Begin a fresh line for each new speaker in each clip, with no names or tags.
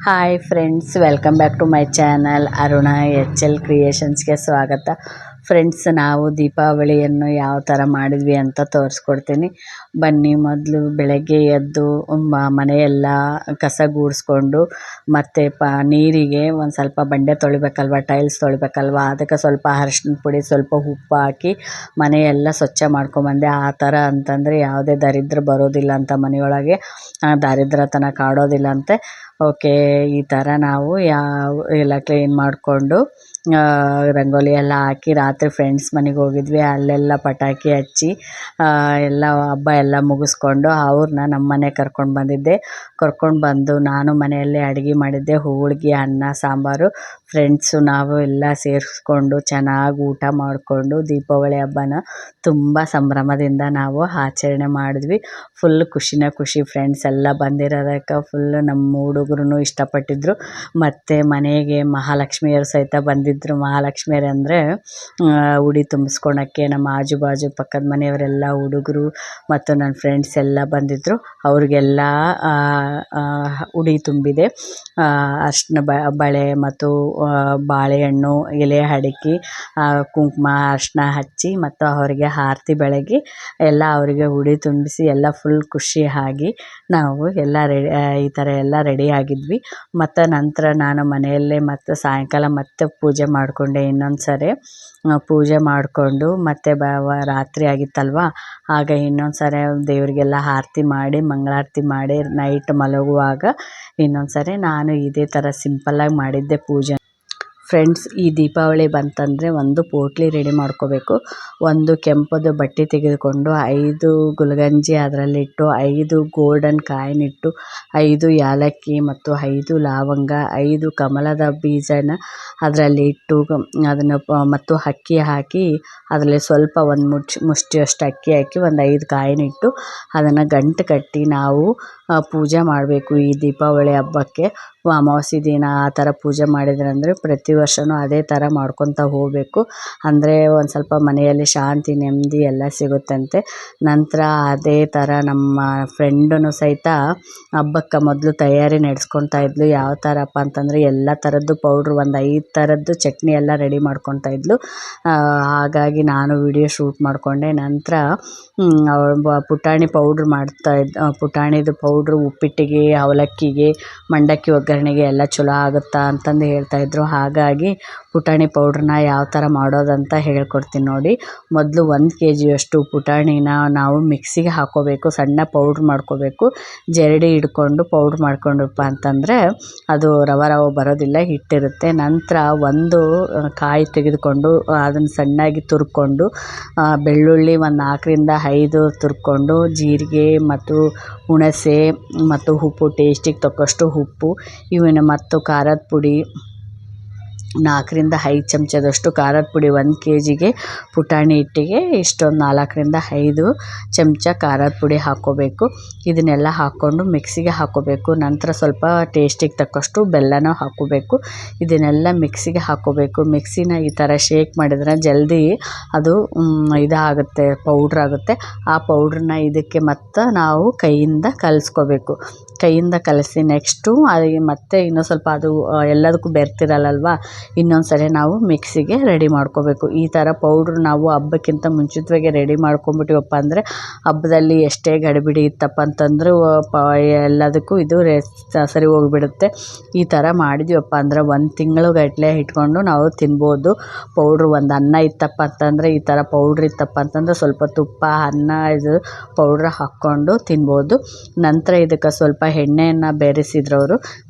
Hi friends, welcome back to my channel Aruna HL ಕ್ರಿಯೇಷನ್ಸ್ಗೆ ಸ್ವಾಗತ. Friends, ನಾವು ದೀಪಾವಳಿಯನ್ನು ಯಾವ ಥರ ಮಾಡಿದ್ವಿ ಅಂತ ತೋರಿಸ್ಕೊಡ್ತೀನಿ ಬನ್ನಿ. ಮೊದಲು ಬೆಳಗ್ಗೆ ಎದ್ದು ಮನೆಯೆಲ್ಲ ಕಸ ಗೂಡಿಸ್ಕೊಂಡು ಮತ್ತು ನೀರಿಗೆ ಒಂದು ಸ್ವಲ್ಪ ಬಂಡೆ ತೊಳಿಬೇಕಲ್ವ, ಟೈಲ್ಸ್ ತೊಳಿಬೇಕಲ್ವ, ಅದಕ್ಕೆ ಸ್ವಲ್ಪ ಅರಿಶಿನ ಪುಡಿ, ಸ್ವಲ್ಪ ಉಪ್ಪು ಹಾಕಿ ಮನೆಯೆಲ್ಲ ಸ್ವಚ್ಛ ಮಾಡ್ಕೊಂಬಂದೆ. ಆ ಥರ ಅಂತಂದರೆ ಯಾವುದೇ ದರಿದ್ರ ಬರೋದಿಲ್ಲ ಅಂತ ಮನೆಯೊಳಗೆ, ದಾರಿದ್ರ್ಯತನ ಕಾಡೋದಿಲ್ಲಂತೆ. ಓಕೆ, ಈ ಥರ ನಾವು ಎಲ್ಲ ಕ್ಲೀನ್ ಮಾಡಿಕೊಂಡು ರಂಗೋಲಿ ಎಲ್ಲ ಹಾಕಿ ರಾತ್ರಿ ಫ್ರೆಂಡ್ಸ್ ಮನೆಗೆ ಹೋಗಿದ್ವಿ. ಅಲ್ಲೆಲ್ಲ ಪಟಾಕಿ ಹಚ್ಚಿ ಎಲ್ಲ ಹಬ್ಬ ಎಲ್ಲ ಮುಗಿಸ್ಕೊಂಡು ಅವ್ರನ್ನ ನಮ್ಮ ಮನೆಗೆ ಕರ್ಕೊಂಡು ಬಂದು ನಾನು ಮನೆಯಲ್ಲೇ ಅಡುಗೆ ಮಾಡಿದ್ದೆ. ಹೋಳಿಗೆ, ಅನ್ನ, ಸಾಂಬಾರು. ಫ್ರೆಂಡ್ಸು ನಾವು ಎಲ್ಲ ಸೇರಿಸ್ಕೊಂಡು ಚೆನ್ನಾಗಿ ಊಟ ಮಾಡಿಕೊಂಡು ದೀಪಾವಳಿ ಹಬ್ಬನ ತುಂಬ ಸಂಭ್ರಮದಿಂದ ನಾವು ಆಚರಣೆ ಮಾಡಿದ್ವಿ. ಫುಲ್ ಖುಷಿ ಫ್ರೆಂಡ್ಸ್ ಎಲ್ಲ ಬಂದಿರೋದಕ್ಕೆ. ಫುಲ್ಲು ನಮ್ಮ ಹುಡುಗರು ಇಷ್ಟಪಟ್ಟಿದ್ರು. ಮತ್ತು ಮನೆಗೆ ಮಹಾಲಕ್ಷ್ಮಿಯರು ಸಹಿತ ಬಂದಿದ್ದರು. ಮಹಾಲಕ್ಷ್ಮಿಯರು ಅಂದರೆ ಉಡಿ ತುಂಬಿಸ್ಕೊಳಕ್ಕೆ ನಮ್ಮ ಆಜು ಬಾಜು ಪಕ್ಕದ ಮನೆಯವರೆಲ್ಲ ಹುಡುಗರು ಮತ್ತು ನನ್ನ ಫ್ರೆಂಡ್ಸ್ ಎಲ್ಲ ಬಂದಿದ್ದರು. ಅವ್ರಿಗೆಲ್ಲ ಉಡಿ ತುಂಬಿದೆ. ಅರಿಶಿನ ಬಳೆ ಮತ್ತು ಬಾಳೆಹಣ್ಣು ಎಲೆ ಅಡಿಕೆ, ಕುಂಕುಮ, ಅರಿಶಿನ ಹಚ್ಚಿ ಮತ್ತು ಅವರಿಗೆ ಆರತಿ ಬೆಳಗಿ ಎಲ್ಲ ಅವರಿಗೆ ಉಡಿ ತುಂಬಿಸಿ ಎಲ್ಲ ಫುಲ್ ಖುಷಿಯಾಗಿ ನಾವು ಎಲ್ಲ ಈ ಥರ ಎಲ್ಲ ರೆಡಿ ಆಗಿದ್ವಿ. ಮತ್ತು ನಂತರ ನಾನು ಮನೆಯಲ್ಲೇ ಮತ್ತು ಸಾಯಂಕಾಲ ಮತ್ತೆ ಪೂಜೆ ಮಾಡಿಕೊಂಡೆ. ಇನ್ನೊಂದು ಸರಿ ಪೂಜೆ ಮಾಡಿಕೊಂಡು ಮತ್ತು ರಾತ್ರಿ ಆಗಿತ್ತಲ್ವ, ಆಗ ಇನ್ನೊಂದು ಸರಿ ದೇವರಿಗೆಲ್ಲ ಆರತಿ ಮಾಡಿ ಮಂಗಳಾರತಿ ಮಾಡಿ ನೈಟ್ ಮಲಗುವಾಗ ಇನ್ನೊಂದು ಸರಿ ನಾನು ಇದೇ ಥರ ಸಿಂಪಲ್ಲಾಗಿ ಮಾಡಿದ್ದೆ ಪೂಜೆ. ಫ್ರೆಂಡ್ಸ್, ಈ ದೀಪಾವಳಿ ಬಂತಂದರೆ ಒಂದು ಪೋಟ್ಲಿ ರೆಡಿ ಮಾಡ್ಕೋಬೇಕು. ಒಂದು ಕೆಂಪದು ಬಟ್ಟೆ ತೆಗೆದುಕೊಂಡು 5 ಗುಲ್ಗಂಜಿ ಅದರಲ್ಲಿಟ್ಟು, 5 ಗೋಲ್ಡನ್ ಕಾಯಿನಿಟ್ಟು, 5 ಏಲಕ್ಕಿ ಮತ್ತು 5 ಲವಂಗ, 5 ಕಮಲದ ಬೀಜನ ಅದರಲ್ಲಿ ಇಟ್ಟು ಅದನ್ನು ಮತ್ತು ಅಕ್ಕಿ ಹಾಕಿ ಅದರಲ್ಲಿ ಸ್ವಲ್ಪ ಒಂದು ಮುಷ್ಟಿಯಷ್ಟು ಅಕ್ಕಿ ಹಾಕಿ ಒಂದು 5 ಕಾಯಿನಿಟ್ಟು ಅದನ್ನು ಗಂಟು ಕಟ್ಟಿ ನಾವು ಪೂಜೆ ಮಾಡಬೇಕು. ಈ ದೀಪಾವಳಿ ಹಬ್ಬಕ್ಕೆ ಅಮಾವಾಸ್ಯೆ ದಿನ ಆ ಥರ ಪೂಜೆ ಮಾಡಿದ್ರಂದರೆ ಪ್ರತಿ ವರ್ಷವೂ ಅದೇ ಥರ ಮಾಡ್ಕೊತ ಹೋಗಬೇಕು. ಅಂದರೆ ಒಂದು ಸ್ವಲ್ಪ ಮನೆಯಲ್ಲಿ ಶಾಂತಿ, ನೆಮ್ಮದಿ ಎಲ್ಲ ಸಿಗುತ್ತಂತೆ. ನಂತರ ಅದೇ ಥರ ನಮ್ಮ ಫ್ರೆಂಡೂ ಸಹಿತ ಹಬ್ಬಕ್ಕೆ ಮೊದಲು ತಯಾರಿ ನಡೆಸ್ಕೊತಾ ಇದ್ಲು. ಯಾವ ಥರಪ್ಪ ಅಂತಂದರೆ ಎಲ್ಲ ಥರದ್ದು ಪೌಡ್ರು, ಒಂದು 5 ಥರದ್ದು ಚಟ್ನಿ ಎಲ್ಲ ರೆಡಿ ಮಾಡ್ಕೊತಾ ಇದ್ಲು. ಹಾಗಾಗಿ ನಾನು ವಿಡಿಯೋ ಶೂಟ್ ಮಾಡಿಕೊಂಡೆ. ನಂತರ ಪುಟಾಣಿ ಪೌಡ್ರ್ ಪುಟಾಣಿದು ಪೌಡ್ರು ಉಪ್ಪಿಟ್ಟಿಗೆ, ಅವಲಕ್ಕಿಗೆ, ಮಂಡಕ್ಕಿ ಒಗ್ಗರಣೆಗೆ ಎಲ್ಲ ಚಲೋ ಆಗುತ್ತಾ ಅಂತಂದು ಹೇಳ್ತಾಯಿದ್ರು. ಹಾಗಾಗಿ ಪುಟಾಣಿ ಪೌಡ್ರನ್ನ ಯಾವ ಥರ ಮಾಡೋದಂತ ಹೇಳ್ಕೊಡ್ತೀನಿ ನೋಡಿ. ಮೊದಲು 1 kgಯಷ್ಟು ಪುಟಾಣಿನ ನಾವು ಮಿಕ್ಸಿಗೆ ಹಾಕ್ಕೋಬೇಕು. ಸಣ್ಣ ಪೌಡ್ರ್ ಮಾಡ್ಕೋಬೇಕು. ಜರಡಿ ಹಿಡ್ಕೊಂಡು ಪೌಡ್ರ್ ಮಾಡ್ಕೊಂಡಪ್ಪ ಅಂತಂದರೆ ಅದು ರವೆ ಬರೋದಿಲ್ಲ, ಹಿಟ್ಟಿರುತ್ತೆ. ನಂತರ ಒಂದು ಕಾಯಿ ತೆಗೆದುಕೊಂಡು ಅದನ್ನು ಸಣ್ಣಾಗಿ ತುರ್ಕೊಂಡು, ಬೆಳ್ಳುಳ್ಳಿ ಒಂದು 4ರಿಂದ 5 ತುರ್ಕೊಂಡು, ಜೀರಿಗೆ ಮತ್ತು ಹುಣಸೆ ಮತ್ತು ಉಪ್ಪು, ಟೇಸ್ಟಿಗೆ ತಕ್ಕಷ್ಟು ಉಪ್ಪು, ಇವನ್ನ ಮತ್ತು ಖಾರದ ಪುಡಿ 4ರಿಂದ 5 ಚಮಚದಷ್ಟು ಖಾರದ ಪುಡಿ. 1 kgಗೆ ಪುಟಾಣಿ ಹಿಟ್ಟಿಗೆ ಇಷ್ಟೊಂದು 4ರಿಂದ 5 ಚಮಚ ಖಾರದ ಪುಡಿ ಹಾಕ್ಕೋಬೇಕು. ಇದನ್ನೆಲ್ಲ ಹಾಕ್ಕೊಂಡು ಮಿಕ್ಸಿಗೆ ಹಾಕ್ಕೋಬೇಕು. ನಂತರ ಸ್ವಲ್ಪ ಟೇಸ್ಟಿಗೆ ತಕ್ಕಷ್ಟು ಬೆಲ್ಲನೂ ಹಾಕ್ಕೋಬೇಕು. ಇದನ್ನೆಲ್ಲ ಮಿಕ್ಸಿಗೆ ಹಾಕ್ಕೋಬೇಕು. ಮಿಕ್ಸಿನ ಈ ಥರ ಶೇಕ್ ಮಾಡಿದ್ರೆ ಜಲ್ದಿ ಅದು ಇದಾಗುತ್ತೆ, ಪೌಡ್ರಾಗುತ್ತೆ. ಆ ಪೌಡ್ರನ್ನ ಇದಕ್ಕೆ ಮತ್ತು ನಾವು ಕೈಯಿಂದ ಕಲಿಸ್ಕೋಬೇಕು. ಕೈಯಿಂದ ಕಲಸಿ ನೆಕ್ಸ್ಟು ಅದಕ್ಕೆ ಮತ್ತೆ ಇನ್ನೂ ಸ್ವಲ್ಪ ಅದು ಎಲ್ಲದಕ್ಕೂ ಬೆರ್ತಿರಲ್ಲಲ್ವ, ಇನ್ನೊಂದು ಸರಿ ನಾವು ಮಿಕ್ಸಿಗೆ ರೆಡಿ ಮಾಡ್ಕೋಬೇಕು. ಈ ಥರ ಪೌಡ್ರು ನಾವು ಹಬ್ಬಕ್ಕಿಂತ ಮುಂಚಿತವಾಗಿ ರೆಡಿ ಮಾಡ್ಕೊಂಬಿಟ್ಟಿವಪ್ಪ ಅಂದರೆ ಹಬ್ಬದಲ್ಲಿ ಎಷ್ಟೇ ಗಡಿಬಿಡಿ ಇತ್ತಪ್ಪ ಅಂತಂದರೂ ಎಲ್ಲದಕ್ಕೂ ಇದು ಸರಿ ಹೋಗಿಬಿಡುತ್ತೆ. ಈ ಥರ ಮಾಡಿದ್ವಪ್ಪ ಅಂದರೆ 1 ತಿಂಗಳುಗಟ್ಟಲೆ ಇಟ್ಕೊಂಡು ನಾವು ತಿನ್ಬೋದು. ಪೌಡ್ರು ಒಂದು ಅನ್ನ ಇತ್ತಪ್ಪ ಅಂತಂದರೆ, ಈ ಥರ ಪೌಡ್ರ್ ಇತ್ತಪ್ಪ ಅಂತಂದರೆ ಸ್ವಲ್ಪ ತುಪ್ಪ, ಅನ್ನ, ಇದು ಪೌಡ್ರ್ ಹಾಕ್ಕೊಂಡು ತಿನ್ಬೋದು. ನಂತರ ಇದಕ್ಕೆ ಸ್ವಲ್ಪ ಎಣ್ಣೆಯನ್ನು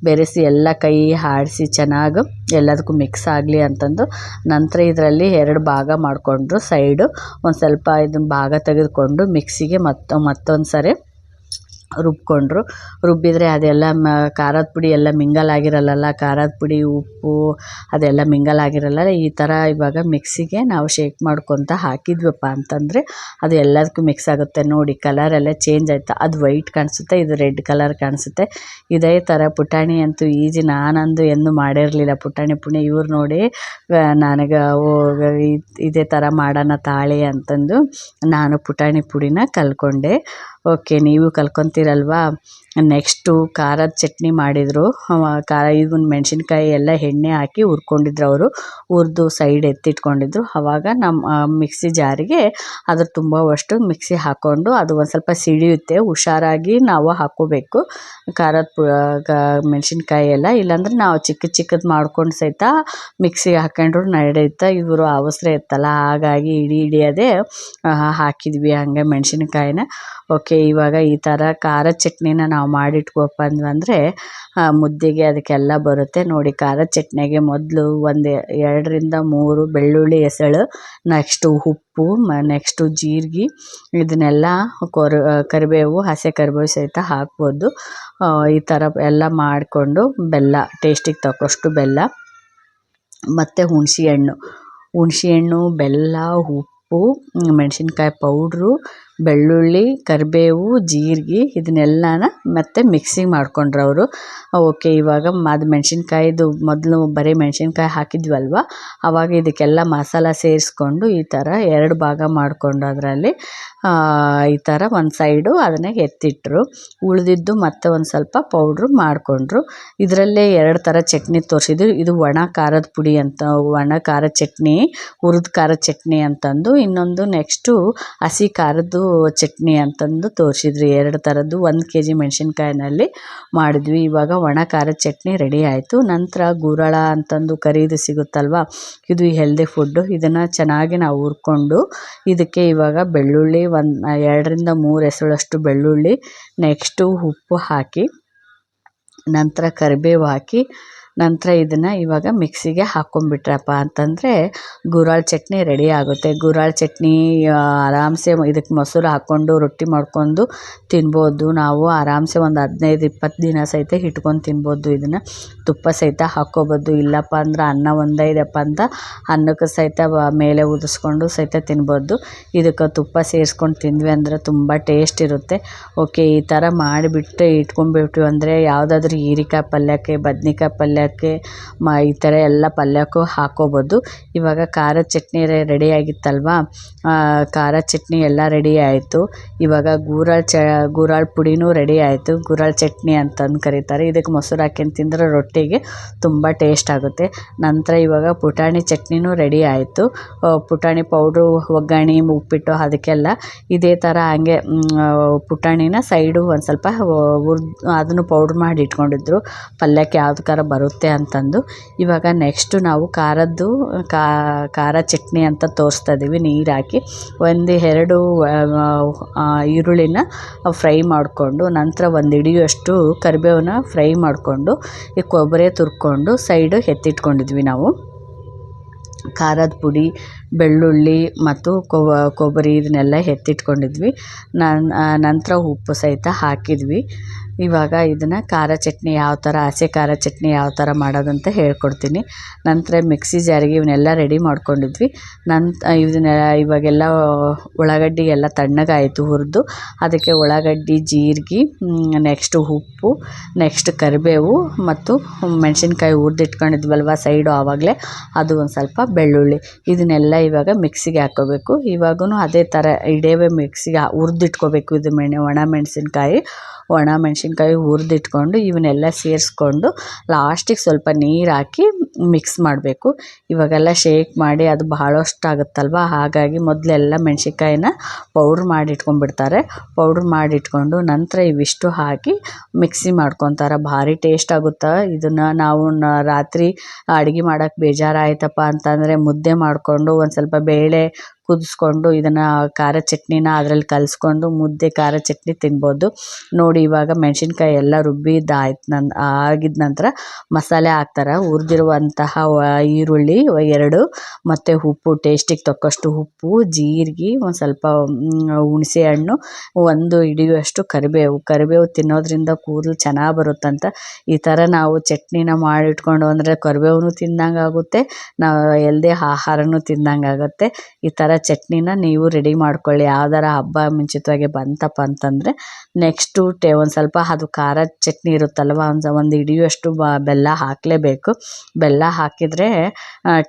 ಬೆರೆಸಿ ಎಲ್ಲ ಕೈ ಆಡಿಸಿ ಚೆನ್ನಾಗಿ ಎಲ್ಲದಕ್ಕೂ ಮಿಕ್ಸ್ ಆಗಲಿ ಅಂತಂದು ನಂತರ ಇದರಲ್ಲಿ 2 ಭಾಗ ಮಾಡಿಕೊಂಡ್ರು. ಸೈಡು ಒಂದು ಸ್ವಲ್ಪ ಇದನ್ನು ಭಾಗ ತೆಗೆದುಕೊಂಡು ಮಿಕ್ಸಿಗೆ ಮತ್ತೊಂದು ಸರಿ ರುಬ್ಬಿದರೆ ಅದೆಲ್ಲ ಖಾರದ ಪುಡಿ ಎಲ್ಲ ಮಿಂಗಲ್ ಆಗಿರಲ್ಲ, ಖಾರದ ಪುಡಿ, ಉಪ್ಪು ಅದೆಲ್ಲ ಮಿಂಗಲ್ ಆಗಿರಲ್ಲ. ಈ ಥರ ಇವಾಗ ಮಿಕ್ಸಿಗೆ ನಾವು ಶೇಕ್ ಮಾಡ್ಕೊತ ಹಾಕಿದ್ವಪ್ಪ ಅಂತಂದರೆ ಅದು ಎಲ್ಲದಕ್ಕೂ ಮಿಕ್ಸ್ ಆಗುತ್ತೆ. ನೋಡಿ, ಕಲರೆಲ್ಲ ಚೇಂಜ್ ಆಯಿತಾ, ಅದು ವೈಟ್ ಕಾಣಿಸುತ್ತೆ, ಇದು ರೆಡ್ ಕಲರ್ ಕಾಣಿಸುತ್ತೆ. ಇದೇ ಥರ ಪುಟಾಣಿ ಅಂತೂ ಈಜಿ, ನಾನಂದು ಎಂದು ಮಾಡಿರಲಿಲ್ಲ ಪುಟಾಣಿ ಪುಡಿ. ಇವ್ರು ನೋಡಿ ನನಗೆ ಇದೇ ಥರ ಮಾಡೋಣ ತಾಳಿ ಅಂತಂದು ನಾನು ಪುಟಾಣಿ ಪುಡಿನ ಕಲ್ತ್ಕೊಂಡೆ. ಓಕೆ, ನೀವು ಕಲ್ತ್ಕೊತೀರಲ್ವಾ. ನೆಕ್ಸ್ಟು ಖಾರದ ಚಟ್ನಿ ಮಾಡಿದರು. ಖಾರ ಇದನ್ನು ಮೆಣಸಿನ್ಕಾಯಿ ಎಲ್ಲ ಎಣ್ಣೆ ಹಾಕಿ ಹುರ್ಕೊಂಡಿದ್ರು ಅವರು. ಹುರಿದು ಸೈಡ್ ಎತ್ತಿಟ್ಕೊಂಡಿದ್ರು. ಆವಾಗ ನಮ್ಮ ಮಿಕ್ಸಿ ಜಾರಿಗೆ ಅದ್ರ ತುಂಬವಷ್ಟು ಮಿಕ್ಸಿ ಹಾಕ್ಕೊಂಡು ಅದು ಒಂದು ಸ್ವಲ್ಪ ಸಿಡಿಯುತ್ತೆ, ಹುಷಾರಾಗಿ ನಾವು ಹಾಕ್ಕೋಬೇಕು ಮೆಣಸಿನ್ಕಾಯಿ ಎಲ್ಲ. ಇಲ್ಲಾಂದ್ರೆ ನಾವು ಚಿಕ್ಕದು ಮಾಡ್ಕೊಂಡು ಸಹಿತ ಮಿಕ್ಸಿಗೆ ಹಾಕೊಂಡ್ರು ನಡೆಯುತ್ತೆ. ಇವರು ಅವಸರ ಇತ್ತಲ್ಲ, ಹಾಗಾಗಿ ಹಿಡಿಯದೆ ಹಾಕಿದ್ವಿ ಹಂಗೆ ಮೆಣಸಿನ್ಕಾಯಿನ. ಓಕೆ, ಇವಾಗ ಈ ಥರ ಖಾರದ ಚಟ್ನಿನ ನಾವು ಮಾಡಿಟ್ಕೋಪ್ಪ ಅಂದರೆ ಮುದ್ದೆಗೆ ಅದಕ್ಕೆಲ್ಲ ಬರುತ್ತೆ ನೋಡಿ. ಖಾರದ ಚಟ್ನಿಗೆ ಮೊದಲು 2 ರಿಂದ 3 ಬೆಳ್ಳುಳ್ಳಿ ಎಸಳು, ನೆಕ್ಸ್ಟು ಉಪ್ಪು, ನೆಕ್ಸ್ಟು ಜೀರಿಗೆ, ಇದನ್ನೆಲ್ಲ ಕರಿಬೇವು, ಹಸಿ ಕರಿಬೇವು ಸಹಿತ ಹಾಕ್ಬೋದು. ಈ ಥರ ಎಲ್ಲ ಮಾಡಿಕೊಂಡು ಬೆಲ್ಲ, ಟೇಸ್ಟಿಗೆ ತಕ್ಕಷ್ಟು ಬೆಲ್ಲ ಮತ್ತು ಹುಣಸೆಹಣ್ಣು, ಬೆಲ್ಲ, ಉಪ್ಪು, ಮೆಣಸಿನ್ಕಾಯಿ ಪೌಡ್ರು, ಬೆಳ್ಳುಳ್ಳಿ, ಕರಿಬೇವು, ಜೀರಿಗೆ ಇದನ್ನೆಲ್ಲನ ಮತ್ತೆ ಮಿಕ್ಸಿಂಗ್ ಮಾಡ್ಕೊಂಡ್ರು ಅವರು. ಓಕೆ, ಇವಾಗ ಅದು ಮೆಣಸಿನ್ಕಾಯಿದು ಮೊದಲು ಬರೀ ಮೆಣಸಿನ್ಕಾಯಿ ಹಾಕಿದ್ವಲ್ವ, ಆವಾಗ ಇದಕ್ಕೆಲ್ಲ ಮಸಾಲ ಸೇರಿಸ್ಕೊಂಡು ಈ ಥರ 2 ಭಾಗ ಮಾಡಿಕೊಂಡು ಅದರಲ್ಲಿ ಈ ಥರ ಒಂದು ಸೈಡು ಅದನ್ನು ಎತ್ತಿಟ್ಟರು. ಉಳಿದಿದ್ದು ಮತ್ತೆ ಒಂದು ಸ್ವಲ್ಪ ಪೌಡ್ರು ಮಾಡಿಕೊಂಡ್ರು. ಇದರಲ್ಲೇ 2 ಥರ ಚಟ್ನಿ ತೋರಿಸಿದ್ರು. ಇದು ಒಣ ಖಾರದ ಪುಡಿ ಅಂತ, ಒಣ ಖಾರದ ಚಟ್ನಿ, ಹುರಿದ ಖಾರದ ಚಟ್ನಿ ಅಂತಂದು. ಇನ್ನೊಂದು ನೆಕ್ಸ್ಟು ಹಸಿ ಖಾರದ್ದು ಚಟ್ನಿ ಅಂತಂದು ತೋರಿಸಿದ್ರು. 2 ಥರದ್ದು 1 kg ಮೆಣಸಿನ್ಕಾಯಿನಲ್ಲಿ ಮಾಡಿದ್ವಿ. ಇವಾಗ ಒಣ ಖಾರದ ಚಟ್ನಿ ರೆಡಿ ಆಯಿತು. ನಂತರ ಗುರಳ ಅಂತಂದು ಕರಿದು ಸಿಗುತ್ತಲ್ವ, ಇದು ಹೆಲ್ದಿ ಫುಡ್ಡು. ಇದನ್ನು ಚೆನ್ನಾಗಿ ನಾವು ಹುರ್ಕೊಂಡು ಇದಕ್ಕೆ ಇವಾಗ ಬೆಳ್ಳುಳ್ಳಿ 2 ರಿಂದ 3 ಎಸಳಷ್ಟು ಬೆಳ್ಳುಳ್ಳಿ, ನೆಕ್ಸ್ಟು ಉಪ್ಪು ಹಾಕಿ, ನಂತರ ಕರಿಬೇವು ಹಾಕಿ, ನಂತರ ಇದನ್ನು ಇವಾಗ ಮಿಕ್ಸಿಗೆ ಹಾಕ್ಕೊಂಬಿಟ್ರಪ್ಪ ಅಂತಂದರೆ ಗುರಾಳ ಚಟ್ನಿ ರೆಡಿ ಆಗುತ್ತೆ. ಗುರಾಳ ಚಟ್ನಿ ಆರಾಮ್ಸೆ ಇದಕ್ಕೆ ಮೊಸರು ಹಾಕ್ಕೊಂಡು ರೊಟ್ಟಿ ಮಾಡ್ಕೊಂಡು ತಿನ್ಬೋದು. ನಾವು ಆರಾಮ್ಸೆ ಒಂದು 15-20 ದಿನ ಸಹಿತ ಇಟ್ಕೊಂಡು ತಿನ್ಬೋದು. ಇದನ್ನು ತುಪ್ಪ ಸಹಿತ ಹಾಕ್ಕೋಬೋದು. ಇಲ್ಲಪ್ಪ ಅಂದ್ರೆ ಅನ್ನ ಒಂದೈದಪ್ಪ ಅಂತ ಅನ್ನಕ್ಕೆ ಸಹಿತ ಮೇಲೆ ಉದಿಸ್ಕೊಂಡು ಸಹಿತ ತಿನ್ಬೋದು. ಇದಕ್ಕೆ ತುಪ್ಪ ಸೇರಿಸ್ಕೊಂಡು ತಿಂದ್ವಿ ಅಂದರೆ ತುಂಬ ಟೇಸ್ಟ್ ಇರುತ್ತೆ. ಓಕೆ, ಈ ಥರ ಮಾಡಿಬಿಟ್ಟು ಇಟ್ಕೊಂಡ್ಬಿಟ್ವಿ ಅಂದರೆ ಯಾವುದಾದ್ರೂ ಹೀರೆಕಾಯಿ ಪಲ್ಯಕ್ಕೆ, ಬದ್ನೆಕಾಯಿ ಪಲ್ಯಕ್ಕೆ, ಈ ಥರ ಎಲ್ಲ ಪಲ್ಯಕ್ಕೂ ಹಾಕ್ಕೋಬೋದು. ಇವಾಗ ಖಾರದ ಚಟ್ನಿ ರೆಡಿಯಾಗಿತ್ತಲ್ವ, ಖಾರ ಚಟ್ನಿ ಎಲ್ಲ ರೆಡಿ ಆಯಿತು. ಇವಾಗ ಗುರಾಳ್ ಪುಡಿನೂ ರೆಡಿ ಆಯಿತು. ಗುರಾಳ್ ಚಟ್ನಿ ಅಂತಂದು ಕರೀತಾರೆ. ಇದಕ್ಕೆ ಮೊಸರು ಹಾಕ್ಕೊಂಡು ತಿಂದರೆ ರೊಟ್ಟಿಗೆ ತುಂಬ ಟೇಸ್ಟ್ ಆಗುತ್ತೆ. ನಂತರ ಇವಾಗ ಪುಟಾಣಿ ಚಟ್ನಿನೂ ರೆಡಿ ಆಯಿತು. ಪುಟಾಣಿ ಪೌಡ್ರು, ಒಗ್ಗರಣೆ, ಉಪ್ಪಿಟ್ಟು ಅದಕ್ಕೆಲ್ಲ ಇದೇ ಥರ ಹಂಗೆ ಪುಟಾಣಿನ ಸೈಡು ಒಂದು ಸ್ವಲ್ಪ ಅದನ್ನು ಪೌಡ್ರ್ ಮಾಡಿ ಇಟ್ಕೊಂಡಿದ್ರು, ಪಲ್ಯಕ್ಕೆ ಯಾವ್ದಕ್ಕಾರ ಬರುತ್ತೆ ಅಂತಂದು. ಇವಾಗ ನೆಕ್ಸ್ಟು ನಾವು ಖಾರ ಚಟ್ನಿ ಅಂತ ತೋರಿಸ್ತಾ ಇದ್ದೀವಿ. ನೀರು ಹಾಕಿ 1-2 ಈರುಳ್ಳಿನ ಫ್ರೈ ಮಾಡಿಕೊಂಡು, ನಂತರ 1 ಹಿಡಿಯುವಷ್ಟು ಕರಿಬೇವನ್ನ ಫ್ರೈ ಮಾಡಿಕೊಂಡು, ಈ ಕೊಬ್ಬರಿ ತುರ್ಕೊಂಡು ಸೈಡು ಎತ್ತಿಟ್ಕೊಂಡಿದ್ವಿ ನಾವು. ಖಾರದ ಪುಡಿ, ಬೆಳ್ಳುಳ್ಳಿ ಮತ್ತು ಕೊಬ್ಬರಿ ಇದನ್ನೆಲ್ಲ ಎತ್ತಿಟ್ಕೊಂಡಿದ್ವಿ. ನಂತರ ಉಪ್ಪು ಸಹಿತ ಹಾಕಿದ್ವಿ. ಇವಾಗ ಇದನ್ನು ಖಾರ ಚಟ್ನಿ ಯಾವ ಥರ, ಹಸಿ ಖಾರ ಚಟ್ನಿ ಯಾವ ಥರ ಮಾಡೋದಂತ ಹೇಳ್ಕೊಡ್ತೀನಿ. ನಂತರ ಮಿಕ್ಸಿ ಜಾರಿಗೆ ಇವನ್ನೆಲ್ಲ ರೆಡಿ ಮಾಡ್ಕೊಂಡಿದ್ವಿ. ಇವಾಗೆಲ್ಲ ಉಳ್ಳಾಗಡ್ಡಿ ಎಲ್ಲ ತಣ್ಣಗಾಯಿತು ಹುರಿದು. ಅದಕ್ಕೆ ಉಳ್ಳಾಗಡ್ಡಿ, ಜೀರಿಗೆ, ನೆಕ್ಸ್ಟು ಉಪ್ಪು, ನೆಕ್ಸ್ಟ್ ಕರಿಬೇವು ಮತ್ತು ಮೆಣಸಿನ್ಕಾಯಿ ಹುರಿದಿಟ್ಕೊಂಡಿದ್ವಲ್ವ ಸೈಡು ಆವಾಗಲೇ, ಅದು ಒಂದು ಸ್ವಲ್ಪ ಬೆಳ್ಳುಳ್ಳಿ, ಇದನ್ನೆಲ್ಲ ಇವಾಗ ಮಿಕ್ಸಿಗೆ ಹಾಕ್ಕೋಬೇಕು. ಇವಾಗೂ ಅದೇ ಥರ ಇಡೇವೆ ಮಿಕ್ಸಿಗೆ ಹುರಿದಿಟ್ಕೋಬೇಕು. ಇದು ಒಣ ಮೆಣಸಿನ್ಕಾಯಿ ಹುರಿದಿಟ್ಕೊಂಡು ಇವನ್ನೆಲ್ಲ ಸೇರಿಸ್ಕೊಂಡು ಲಾಸ್ಟಿಗೆ ಸ್ವಲ್ಪ ನೀರು ಹಾಕಿ ಮಿಕ್ಸ್ ಮಾಡಬೇಕು. ಇವಾಗೆಲ್ಲ ಶೇಕ್ ಮಾಡಿ ಅದು ಬಹಳಷ್ಟು ಆಗುತ್ತಲ್ವ, ಹಾಗಾಗಿ ಮೊದಲೆಲ್ಲ ಮೆಣಸಿನ್ಕಾಯಿನ ಪೌಡ್ರ್ ಮಾಡಿಟ್ಕೊಂಡ್ಬಿಡ್ತಾರೆ. ಪೌಡ್ರ್ ಮಾಡಿಟ್ಕೊಂಡು ನಂತರ ಇವಿಷ್ಟು ಹಾಕಿ ಮಿಕ್ಸಿ ಮಾಡ್ಕೊತಾರೆ. ಭಾರಿ ಟೇಸ್ಟ್ ಆಗುತ್ತೆ. ಇದನ್ನು ನಾವು ರಾತ್ರಿ ಅಡುಗೆ ಮಾಡೋಕ್ಕೆ ಬೇಜಾರಾಯ್ತಪ್ಪ ಅಂತಂದರೆ ಮುದ್ದೆ ಮಾಡಿಕೊಂಡು ಒಂದು ಸ್ವಲ್ಪ ಬೇಳೆ ಕುದಿಸ್ಕೊಂಡು ಇದನ್ನು ಖಾರ ಚಟ್ನಿನ ಅದರಲ್ಲಿ ಕಲಿಸ್ಕೊಂಡು ಮುದ್ದೆ ಖಾರ ಚಟ್ನಿ ತಿನ್ಬೋದು. ನೋಡಿ, ಇವಾಗ ಮೆಣಸಿನ್ಕಾಯಿ ಎಲ್ಲ ಆಗಿದ ನಂತರ ಮಸಾಲೆ ಹಾಕ್ತಾರೆ. ಹುರಿದಿರುವಂತಹ ಈರುಳ್ಳಿ 2 ಮತ್ತು ಉಪ್ಪು, ಟೇಸ್ಟಿಗೆ ತಕ್ಕಷ್ಟು ಉಪ್ಪು, ಜೀರಿಗೆ, ಒಂದು ಸ್ವಲ್ಪ ಹುಣಸೆ ಹಣ್ಣು, 1 ಹಿಡಿಯುವಷ್ಟು ಕರಿಬೇವು ತಿನ್ನೋದ್ರಿಂದ ಕೂದಲು ಚೆನ್ನಾಗಿ ಬರುತ್ತಂತ. ಈ ಥರ ನಾವು ಚಟ್ನಿನ ಮಾಡಿಟ್ಕೊಂಡು ಅಂದರೆ ಕರಿಬೇವು ತಿಂದಂಗೆ ಆಗುತ್ತೆ, ನಾವು ಹೆಲ್ದಿ ಆಹಾರನೂ ತಿಂದಂಗೆ ಆಗುತ್ತೆ. ಈ ಥರ ಚಟ್ನಿನ ನೀವು ರೆಡಿ ಮಾಡ್ಕೊಳ್ಳಿ. ಯಾವ್ದಾರ ಹಬ್ಬ ಮುಂಚಿತವಾಗಿ ಬಂತಪ್ಪ ಅಂತಂದರೆ. ನೆಕ್ಸ್ಟು ಒಂದು ಸ್ವಲ್ಪ ಅದು ಖಾರದ ಚಟ್ನಿ ಇರುತ್ತಲ್ವ, ಒಂದು ಹಿಡಿಯುವಷ್ಟು ಬೆಲ್ಲ ಹಾಕಲೇಬೇಕು. ಬೆಲ್ಲ ಹಾಕಿದರೆ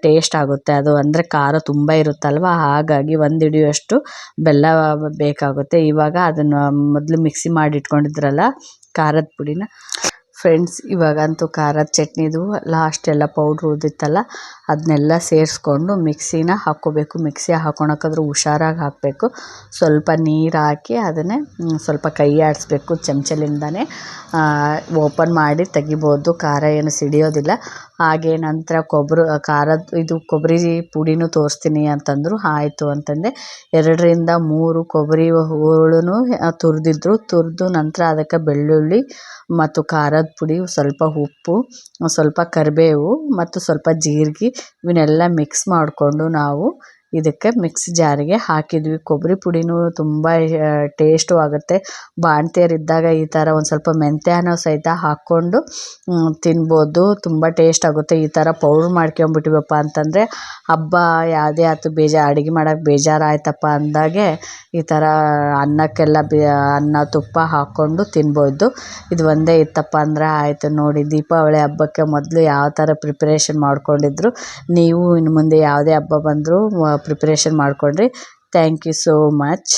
ಟೇಸ್ಟ್ ಆಗುತ್ತೆ. ಅದು ಅಂದರೆ ಖಾರ ತುಂಬ ಇರುತ್ತಲ್ವ, ಹಾಗಾಗಿ 1 ಹಿಡಿಯುವಷ್ಟು ಬೆಲ್ಲ ಬೇಕಾಗುತ್ತೆ. ಇವಾಗ ಅದನ್ನು ಮೊದಲು ಮಿಕ್ಸಿ ಮಾಡಿ ಇಟ್ಕೊಂಡಿದ್ರಲ್ಲ ಖಾರದ ಪುಡಿನ. ಫ್ರೆಂಡ್ಸ್, ಇವಾಗಂತೂ ಖಾರದ ಚಟ್ನಿದು ಲಾಸ್ಟ್ ಎಲ್ಲ ಪೌಡ್ರ್ ಉಳಿದಿತ್ತಲ್ಲ ಅದನ್ನೆಲ್ಲ ಸೇರಿಸ್ಕೊಂಡು ಮಿಕ್ಸಿನ ಹಾಕ್ಕೋಬೇಕು. ಮಿಕ್ಸಿ ಹಾಕ್ಕೊಳಕ್ಕಾದ್ರೂ ಹುಷಾರಾಗಿ ಹಾಕಬೇಕು. ಸ್ವಲ್ಪ ನೀರು ಹಾಕಿ ಅದನ್ನೇ ಸ್ವಲ್ಪ ಕೈ ಆಡಿಸ್ಬೇಕು. ಚಮಚಲಿಂದನೇ ಓಪನ್ ಮಾಡಿ ತೆಗಿಬೋದು. ಖಾರ ಏನು ಸಿಡಿಯೋದಿಲ್ಲ. ಹಾಗೆ ನಂತರ ಕೊಬ್ಬರಿ ಪುಡಿನೂ ತೋರಿಸ್ತೀನಿ ಅಂತಂದರು. ಆಯಿತು ಅಂತಂದೆ. 2ರಿಂದ 3 ಕೊಬ್ಬರಿ ಹೋಳನ್ನು ತುರಿದು ನಂತರ ಅದಕ್ಕೆ ಬೆಳ್ಳುಳ್ಳಿ ಮತ್ತು ಖಾರದ ಪುಡಿ, ಸ್ವಲ್ಪ ಉಪ್ಪು, ಸ್ವಲ್ಪ ಕರಿಬೇವು ಮತ್ತು ಸ್ವಲ್ಪ ಜೀರಿಗೆ ಇವನ್ನೆಲ್ಲ ಮಿಕ್ಸ್ ಮಾಡಿಕೊಂಡು ನಾವು ಇದಕ್ಕೆ ಮಿಕ್ಸಿ ಜಾರಿಗೆ ಹಾಕಿದ್ವಿ. ಕೊಬ್ಬರಿ ಪುಡಿನೂ ತುಂಬ ಟೇಸ್ಟು ಆಗುತ್ತೆ. ಬಾಣ್ತಿಯರಿದ್ದಾಗ ಈ ಥರ ಒಂದು ಸ್ವಲ್ಪ ಮೆಂತ್ಯನೂ ಸಹಿತ ಹಾಕ್ಕೊಂಡು ತಿನ್ಬೋದು. ತುಂಬ ಟೇಸ್ಟ್ ಆಗುತ್ತೆ. ಈ ಥರ ಪೌಡ್ರ್ ಮಾಡ್ಕೊಂಬಿಟ್ಟಿವಪ್ಪ ಅಂತಂದರೆ ಹಬ್ಬ ಯಾವುದೇ ಆಯ್ತು ಅಡುಗೆ ಮಾಡೋಕ್ಕೆ ಬೇಜಾರಾಯ್ತಪ್ಪ ಅಂದಾಗೆ ಈ ಥರ ಅನ್ನಕ್ಕೆಲ್ಲ ಅನ್ನ ತುಪ್ಪ ಹಾಕ್ಕೊಂಡು ತಿನ್ಬೋದು. ಇದು ಒಂದೇ ಇತ್ತಪ್ಪ ಅಂದರೆ ಆಯಿತು. ನೋಡಿ, ದೀಪಾವಳಿ ಹಬ್ಬಕ್ಕೆ ಮೊದಲು ಯಾವ ಥರ ಪ್ರಿಪ್ರೇಷನ್ ಮಾಡ್ಕೊಂಡಿದ್ರು, ನೀವು ಇನ್ನು ಮುಂದೆ ಯಾವುದೇ ಹಬ್ಬ ಬಂದರೂ ಪ್ರಿಪ್ರೇಷನ್ ಮಾಡಿಕೊಂಡ್ರಿ. Thank you so much.